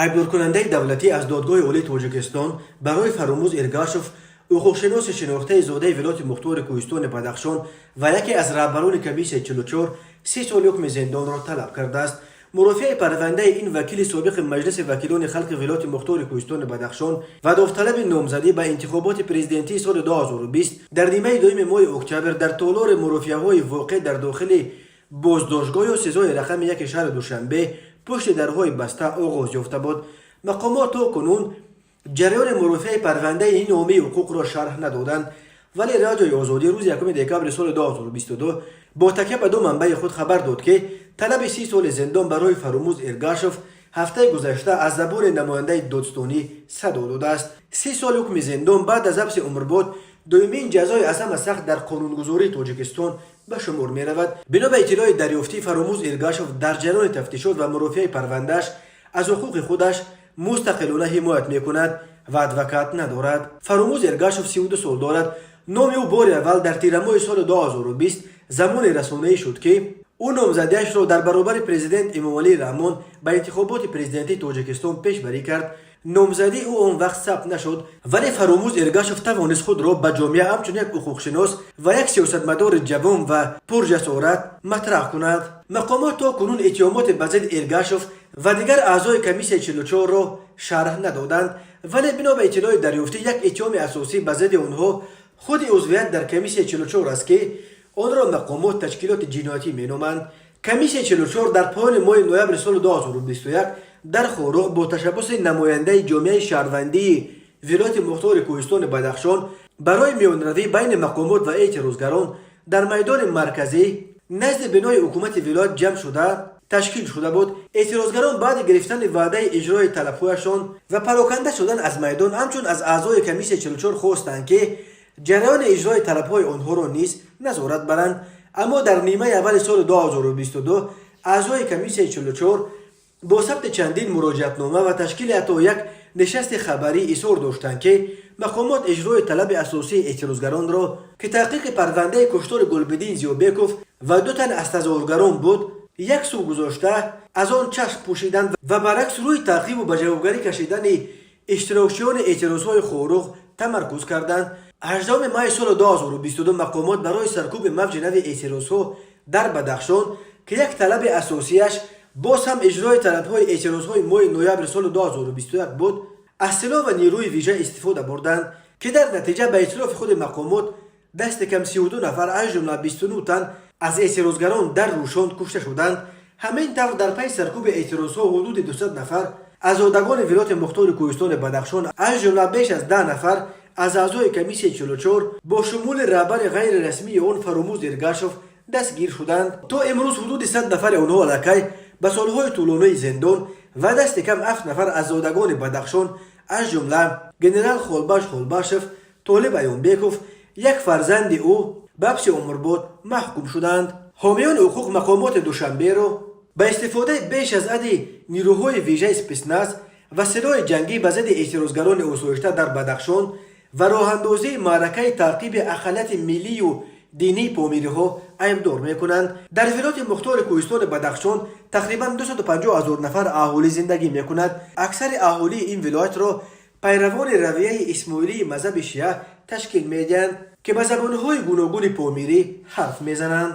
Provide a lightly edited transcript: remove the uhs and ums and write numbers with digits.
айбдоркунандаи давлатӣ аз додгоҳи олии тоҷикистон барои Фарумуз Эргашев, ҳуқуқшиноси шинохтаи зодаи вилояти Мухтори Кӯҳистони Бадахшон ва яке аз раҳбарони комиссияи 44 30 соли ҳукми зиндонро талаб кардааст. мурофиаи парвандаи ин вакили собиқи маҷлиси вакилони халқи вилояти Мухтори Кӯҳистони Бадахшон ва довталаби номзадӣ ба интихоботи президентии соли 2020 дар нимаи дуюми моҳи октябр дар толори мурофиаҳои воқеъ дар дохили боздоштгоҳ ё сезои рақами 1 шаҳри Душанбе пушти дарҳои баста оғоз ёфта буд. мақомот то кунун ҷараёни мурофиаи парвандаи ин оммаи ҳуқуқро шарҳ надоданд, вале радиои озодӣ рӯзи 1 декабри соли 2022 бо такя ба ду манбаи худ хабар дод ки талаби 30 соли зиндон барои Фарумуз Эргашев ҳафтаи гузашта аз забони намояндаи додстонӣ садо додааст. 30 соли ҳукми зиндон баъд аз ҳабси умрбод дуюмин ҷазои аз ҳама сахт дар қонунгузории Тоҷикистон ба шумор меравад. бино ба иттилои дарёфтӣ, Фарумуз Эргашев дар ҷараёни тафтишот ва мурофиаи парвандааш аз ҳуқуқи худаш мустақилона ҳимоят мекунад ва адвокат надорад. Фарумуз Эргашев 32 сол дорад. номи ӯ бори аввал дар тирамоҳи соли 2020 замони расонаӣ шуд ки ӯ номзадиашро дар баробари президент Эмомалии Раҳмон ба интихоботи президентии Тоҷикистон пешбарӣ кард. номзадии ӯ он вақт сабт нашуд, вале Фарумуз Эргашев тавонист худро ба ҷомеа ҳамчун як ҳуқуқшинос ва як сиёсатмадори ҷавон ва пурҷасорат матраҳ кунад. мақомот то кунун иттиҳомоти ба зидди Эргашев ва дигар аъзои комиссияи 44-ро шарҳ надоданд, вале бино ба иттилои дарёфтӣ як иттиҳоми асосӣ ба зидди онҳо худи узвият дар комиссияи 44 аст ки онро мақомот ташкилоти ҷиноятӣ меноманд. комиссияи 44 дар поёни моҳи ноябри соли 2021 дар Хорух бо ташаббуси намояндаи ҷомеаи шаҳрвандии вилояти Мухтори Кӯҳистони Бадахшон барои миёнаравӣ байни мақомот ва эътирозгарон дар майдони марказӣ назди бинои ҳукумати вилоят ҷамъ шуда ташкил шуда буд. эътирозгарон баъди гирифтани ваъдаи иҷрои талабҳояшон ва пароканда шудан аз майдон ҳамчун аз аъзои комиссияи 44 хостанд ки ҷараёни иҷрои талабҳои онҳоро низ назорат баранд. аммо дар нимаи аввали соли 2022 аъзои комиссияи 44 бо сабти чандин муроҷиатнома ва ташкили ҳатто як нишасти хабарӣ изҳор доштанд ки мақомот иҷрои талаби асосии эътирозгаронро ки таҳқиқи парвандаи куштори Гулбидин Зиёбеков ва ду тан аз тазоҳургарон буд як сӯ гузошта аз он чашм пӯшиданд ва баръакс рӯи таъқибу ба ҷавобгарӣ кашидани иштирокчиёни эътирозҳои Хорух тамаркуз карданд. 18 майи соли 2022 мақомот барои саркӯби мавҷи нави эътирозҳо дар Бадахшон ки як талаби асосияш боз ҳам иҷрои талабҳои эътирозҳои моҳи ноябри соли 2021 буд, аз силоҳ ва нерӯи виҷа истифода бурданд ки дар натиҷа ба эътирофи худи мақомот дасти кам 32 нафар аз ҷумла 29 тан аз эътирозгарон дар Рӯшон кушта шуданд. ҳамин тавр дар пайи саркӯби эътирозҳо ҳудуди 200 нафар аз одагони вилояти Мухтори Кӯҳистони Бадахшон аз ҷумла беш аз 10 нафар аз аъзои комиссияи 44 бо шумули раҳбари ғайрирасмии он Фарумуз Эргашев дастгир шуданд. то имрӯз ҳудуди 100 нафари онҳо аллакай ба солҳои тӯлонии зиндон ва дасти кам 7 нафар аз зодагони Бадахшон аз ҷумла генерал Холбаш Холбашев, Толиб Аёнбеков, як фарзанди ӯ ба ҳабси умрбод маҳкум шуданд. ҳомиёни ҳуқуқ мақомоти Душанберо ба истифодаи беш аз ҳадди нирӯҳои вижаи спецназ ва силоҳи ҷангӣ ба зидди эътирозгарони осоишта дар Бадахшон ва роҳандозии маъракаи таъқиби ақаллияти миллию динии помириҳо айбдор мекунанд. дар вилояти Мухтори Кӯҳистони Бадахшон тақрибан 250 000 нафар аҳолӣ зиндагӣ мекунад. аксари аҳолии ин вилоятро пайравони равияи исмоилии мазҳаби шиа ташкил медиҳанд ки ба забонҳои гуногуни помирӣ ҳарф мезананд.